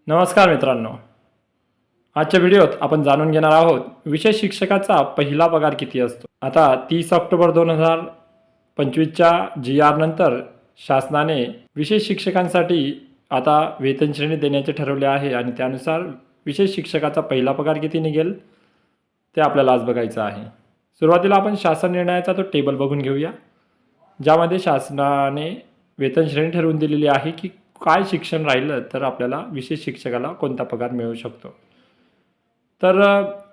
नमस्कार मित्रांनो, आजच्या व्हिडिओत आपण जाणून घेणार आहोत विशेष शिक्षकाचा पहिला पगार किती असतो। आता 30 ऑक्टोबर 2025च्या GR नंतर शासनाने विशेष शिक्षकांसाठी आता वेतन श्रेणी देण्याचे ठरवले आहे आणि त्यानुसार विशेष शिक्षकाचा पहिला पगार किती निघेल ते आपल्याला आज बघायचं आहे। सुरुवातीला आपण शासन निर्णयाचा तो टेबल बघून घेऊया, ज्यामध्ये शासनाने वेतन श्रेणी ठरवून दिलेली आहे की काय शिक्षण राहिलं तर आपल्याला विशेष शिक्षकाला कोणता पगार मिळू शकतो। तर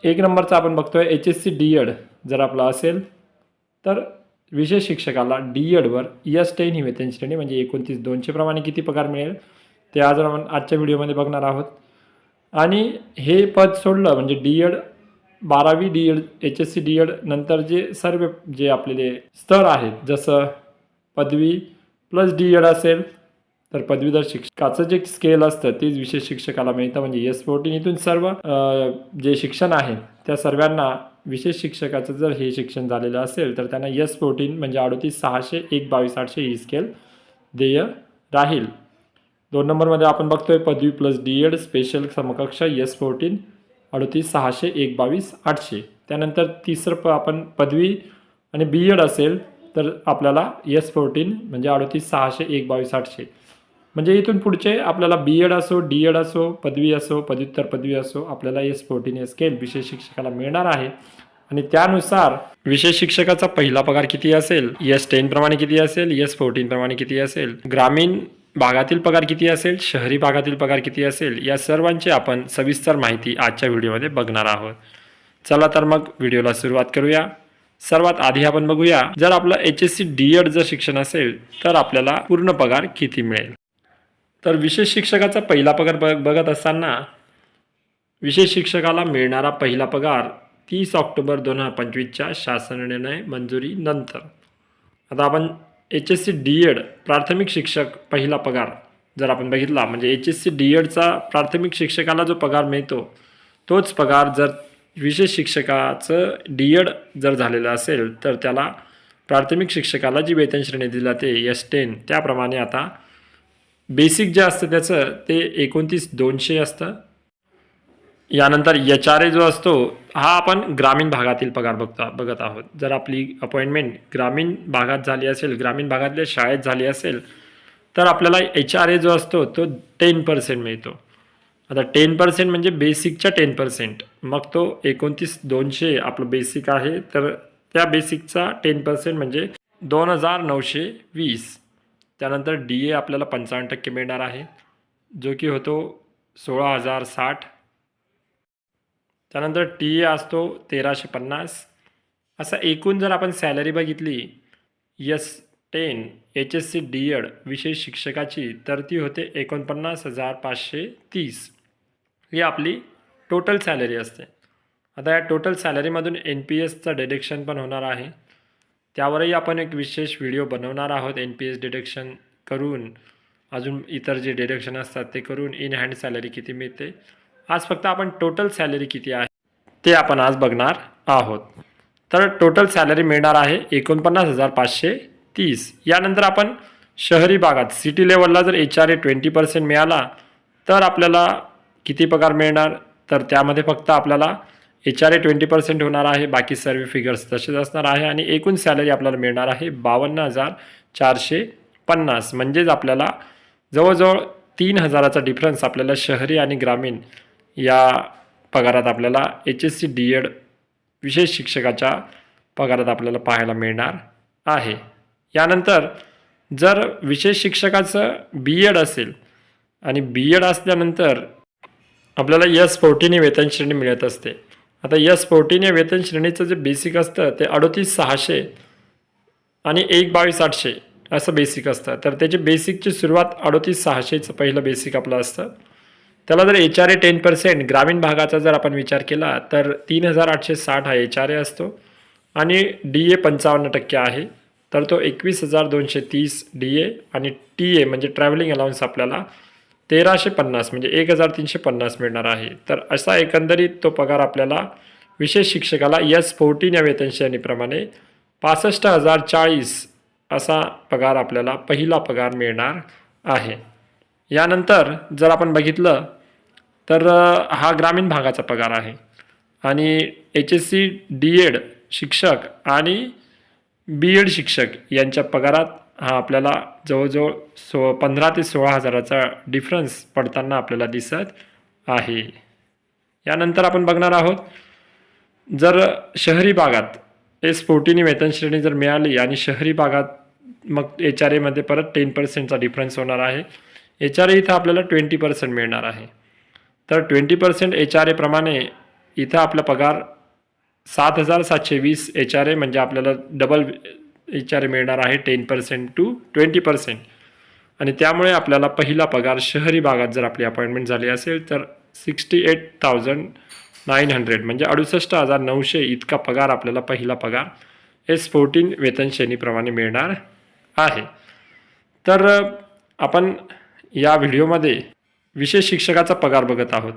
एक नंबरचा आपण बघतोय HSC DED जर आपला असेल तर विशेष शिक्षकाला DEDवर S10 ही वेतन श्रेणी म्हणजे 29,200 प्रमाणे किती पगार मिळेल ते आज आपण आजच्या व्हिडिओमध्ये बघणार आहोत। आणि हे पद सोडलं म्हणजे DED 12वी DED HSC DED नंतर जे सर्व जे आपले स्तर आहेत, जसं पदवी प्लस DED असेल तर पदवीधर शिक्षकाचं जे स्केल असतं तेच विशेष शिक्षकाला मिळतं म्हणजे S14। इथून सर्व जे शिक्षण आहे त्या सर्वांना विशेष शिक्षकाचं जर हे शिक्षण झालेलं असेल तर त्यांना S14 म्हणजे 38,600 1,22,800 ही स्केल देय राहील। 2 नंबरमध्ये आपण बघतोय पदवी प्लस DED स्पेशल समकक्ष S14 38,600 1,22,800। त्यानंतर तिसरं आपण पदवी आणि BED असेल तर आपल्याला S14 म्हणजे 38,600 1,22,800। म्हणजे इथून पुढचे आपल्याला BED असो DED असो पदवी असो पदव्युत्तर पदवी असो आपल्याला S14 हे स्केल विशेष शिक्षकाला मिळणार आहे। आणि त्यानुसार विशेष शिक्षकाचा पहिला पगार किती असेल, S10 प्रमाणे किती असेल, S14 प्रमाणे किती असेल, ग्रामीण भागातील पगार किती असेल, शहरी भागातील पगार किती असेल, या सर्वांची आपण सविस्तर माहिती आजच्या व्हिडिओमध्ये बघणार आहोत। चला तर मग व्हिडिओला सुरुवात करूया। सर्वात आधी आपण बघूया जर आपलं HSC DED जर शिक्षण असेल तर आपल्याला पूर्ण पगार किती मिळेल। तर विशेष शिक्षकाचा पहिला पगार बघत असताना विशेष शिक्षकाला मिळणारा पहिला पगार 30 ऑक्टोबर 2025च्या शासन निर्णय मंजुरी नंतर। आता आपण HSC DED प्राथमिक शिक्षक पहिला पगार जर आपण बघितला म्हणजे HSC DEDचा प्राथमिक शिक्षकाला जो पगार मिळतो तोच पगार जर विशेष शिक्षकाचं DED जर झालेलं असेल तर त्याला प्राथमिक शिक्षकाला जी वेतन श्रेणी दिली जाते S10 त्याप्रमाणे आता बेसिक जे असतं त्याचं ते 29,200 असतं। यानंतर HRA जो असतो हा आपण ग्रामीण भागातील पगार बघत आहोत। जर आपली अपॉइंटमेंट ग्रामीण भागात झाली असेल, ग्रामीण भागातल्या शाळेत झाली असेल तर आपल्याला HRA जो असतो तो 10% मिळतो। आता 10% म्हणजे बेसिकच्या 10%, मग तो 29,200 आपलं बेसिक आहे तर त्या बेसिकचा 10% म्हणजे 2,920। त्यानंतर DA आपल्याला 55% मिळणार आहे जो की होतो 16,060। त्यानंतर TA असतो 1,350। असा एकूण जर आपण सॅलरी बघितली S10 HSC DED विशेष शिक्षकाची तर ती होते 49,530। ही आपली टोटल सॅलरी असते। आता या टोटल सॅलरीमधून NPSचा डिडक्शन पण होणार आहे, त्यावरही आपण एक विशेष व्हिडिओ बनवणार आहोत। NPS डिडक्शन करून अजून इतर जे डिडक्शन असतात ते करून इन हँड सॅलरी किती मिळते। आज फक्त आपण टोटल सॅलरी किती आहे ते आपण आज बघणार आहोत। तर टोटल सॅलरी मिळणार आहे 49,530। यानंतर आपण शहरी भागात सिटी लेवलला जर HRA 20% मिळाला तर आपल्याला किती पगार मिळणार, तर त्यामध्ये फक्त आपल्याला HRA 20% होणार आहे, बाकी सर्व फिगर्स तसेच असणार आहे आणि एकूण सॅलरी आपल्याला मिळणार आहे 52,450। म्हणजेच आपल्याला जवळजवळ 3,000चा डिफरन्स आपल्याला शहरी आणि ग्रामीण या पगारात आपल्याला HSC DED विशेष शिक्षकाच्या पगारात आपल्याला पाहायला मिळणार आहे। यानंतर जर विशेष शिक्षकाचं BED असेल आणि BED असल्यानंतर आपल्याला S14 ही वेतन श्रेणी मिळत असते। आता S14 या वेतन श्रेणीचं जे बेसिक असतं ते 38,600 आणि 1,22,800 असं बेसिक असतं। तर त्याची बेसिकची सुरुवात 38,600चं पहिलं बेसिक आपलं असतं। त्याला जर HRA 10% ग्रामीण भागाचा जर आपण विचार केला तर 3,860 हा HRA असतो आणि DA 55% आहे तर तो 21,230 DA आणि TA म्हणजे ट्रॅव्हलिंग अलाउन्स आपल्याला 1,350 म्हणजे 1,350 मिळणार आहे। तर असा एकंदरीत तो पगार आपल्याला विशेष शिक्षकाला S14 या वेतन श्रेणीप्रमाणे 65,040 असा पगार आपल्याला पहिला पगार मिळणार आहे। यानंतर जर आपण बघितलं तर हा ग्रामीण भागाचा पगार आहे. आणि HSC DED शिक्षक आणि BEd शिक्षक यांच्या पगारात हा आपल्याला जवळजवळ 15 ते 16 हजाराचा डिफरन्स पडताना आपल्याला दिसत आहे. यानंतर आपण बघणार आहोत, जर शहरी भागात S14 वेतन श्रेणी जर मिळाली आणि शहरी भागात मग HRAमध्ये परत 10%चा डिफरन्स होणार आहे. HRA इथं आपल्याला 20% मिळणार आहे. तर 20% HRA प्रमाणे इथं आपला पगार 7,720 HRA म्हणजे आपल्याला डबल HRA मिळणार आहे 10% to 20%. आणि त्यामुळे आपल्याला पहिला पगार शहरी भागात जर आपली अपॉइंटमेंट झाली असेल तर 68,900 म्हणजे 68,900 इतका पगार आपल्याला पहिला पगार S14 वेतन श्रेणीप्रमाणे मिळणार आहे. तर आपण या व्हिडिओमध्ये विशेष शिक्षकाचा पगार बघत आहोत.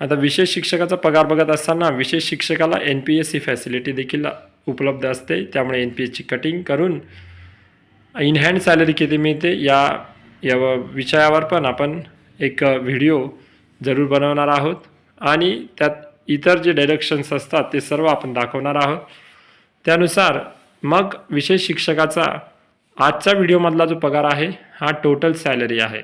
आता विशेष शिक्षकाचा पगार बघत असताना विशेष शिक्षकाला NPS फॅसिलिटी देखील उपलब्ध असते. त्यामुळे NPSची कटिंग करून इन हँड सॅलरी किती मिळते या विषयावर पण आपण एक व्हिडिओ जरूर बनवणार आहोत. आणि त्यात इतर जे डायरेक्शन्स असतात ते सर्व आपण दाखवणार आहोत. त्यानुसार मग विशेष शिक्षकाचा आजच्या व्हिडिओमधला जो पगार आहे हा टोटल सॅलरी आहे.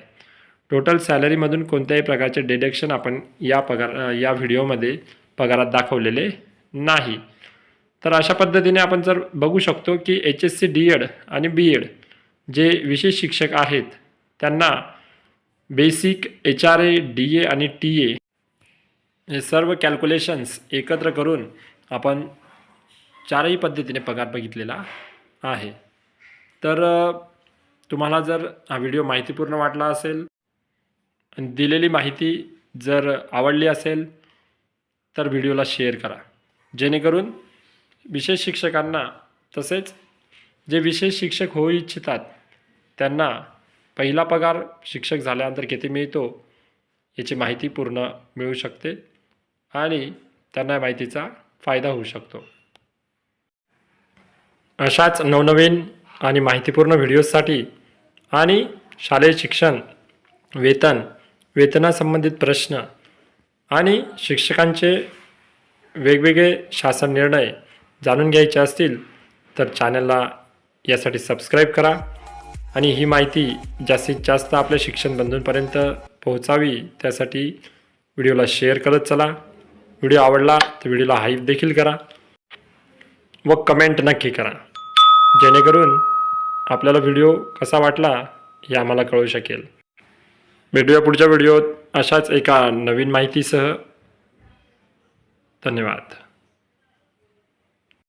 टोटल सॅलरीमधून कोणत्याही प्रकारचे डिडक्शन आपण या व्हिडिओमध्ये पगारात दाखवलेले नाही. तर अशा पद्धतीने आपण जर बघू शकतो की HSC DED आणि BEd जे विशेष शिक्षक आहेत त्यांना बेसिक HRA DA आणि TA हे सर्व कॅल्क्युलेशन्स एकत्र करून आपण चारही पद्धतीने पगार बघितलेला आहे. तर तुम्हाला जर हा व्हिडिओ माहितीपूर्ण वाटला असेल आणि दिलेली माहिती जर आवडली असेल तर व्हिडिओला शेअर करा, जेणेकरून विशेष शिक्षकांना तसेच जे विशेष शिक्षक होऊ इच्छितात त्यांना पहिला पगार शिक्षक झाल्यानंतर किती मिळतो याची माहिती पूर्ण मिळू शकते आणि त्यांना माहितीचा फायदा होऊ शकतो. अशाच नवनवीन आणि माहितीपूर्ण व्हिडिओसाठी आणि शालेय शिक्षण, वेतनासंबंधित प्रश्न आणि शिक्षकांचे वेगवेगळे शासन निर्णय जाणून घ्यायचे असतील तर चॅनलला यासाठी सबस्क्राईब करा आणि ही माहिती जास्तीत जास्त आपल्या शिक्षण बंधूंपर्यंत पोहोचावी त्यासाठी व्हिडिओला शेअर करत चला. व्हिडिओ आवडला तर व्हिडिओला हाईप देखील करा व कमेंट नक्की करा, जेणेकरून आपल्याला व्हिडिओ कसा वाटला हे आम्हाला कळू शकेल. भेटूया पुढच्या व्हिडिओत अशाच एका नवीन माहितीसह. धन्यवाद.